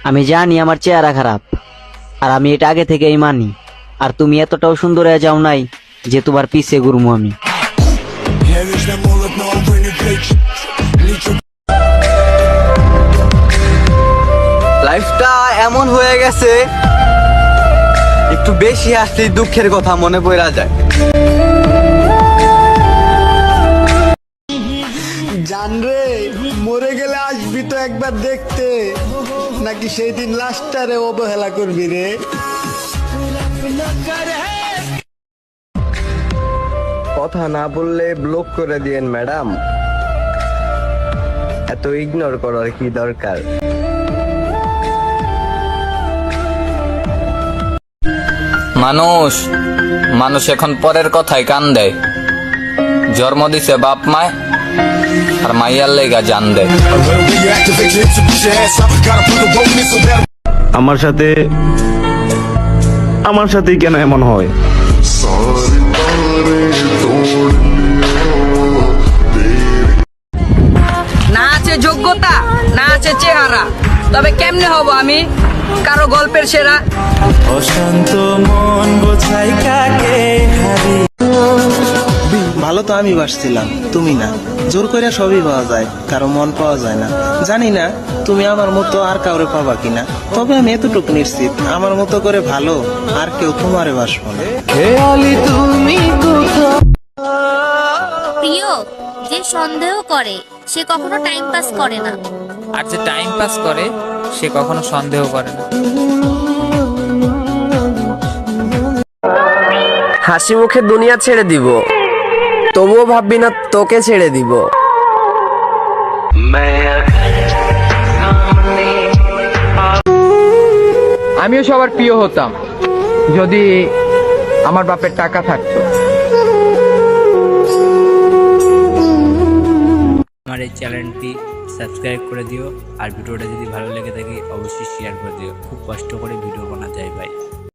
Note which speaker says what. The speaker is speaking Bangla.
Speaker 1: আমি জানি আমার চেহারা খারাপ, আর আমি এটা আগে থেকেই মানি। আর তুমি এতটাও সুন্দর হয়ে যাও নাই যে তোমার পিছে ঘুরবো আমি।
Speaker 2: লাইফটা এমন হয়ে গেছে, একটু বেশি আসলেই দুঃখের কথা মনে পড়া যায়।
Speaker 3: জানরে মরে গেলে আসবি তো একবার দেখতে, নাকি সেই দিন লাস্টারে অবহেলা করবি রে?
Speaker 2: কথা না বললে ব্লক করে দিয়েন ম্যাডাম, এত ইগনোর করার কি দরকার?
Speaker 4: মানুষ এখন পরের কথায় কান দেয়। জন্ম দিছে বাপ মায়, আর মাইয়ার লেগা জান দেয়।
Speaker 5: আমার সাথেই কেন এমন হয়?
Speaker 6: না আছে যোগ্যতা, না আছে চেহারা, তবে কেমনে হব আমি কারো গল্পের সেরা?
Speaker 7: অশান্ত মন বোঝাই কাকে হারি।
Speaker 8: ভালো তো আমি বাসছিলাম, তুমি না। জোর করে সবই পাওয়া যায়, কারো মন পাওয়া যায় না। জানি না তুমি আমার মতো আর কাউরে পাবা কিনা, তবে আমি এতটুকু নিশ্চিত, আমার মতো করে ভালো আর কেউ তোমারে বাসবো না।
Speaker 9: প্রিয়, যে সন্দেহ করে সে কখনো টাইম পাস করে না।
Speaker 10: আর যে টাইম পাস করে সে কখনো সন্দেহ করে না।
Speaker 11: হাসি মুখে দুনিয়া ছেড়ে দিব, তবুও ভাববি না তোকে ছেড়ে দিব।
Speaker 6: আমিও সবার প্রিয় হতাম যদি আমার বাপের টাকা থাকতো।
Speaker 10: আমার এই চ্যানেলটি সাবস্ক্রাইব করে দিও, আর ভিডিওটা যদি ভালো লেগে থাকে অবশ্যই শেয়ার করে দিও। খুব কষ্ট করে ভিডিও বানা যায় ভাই।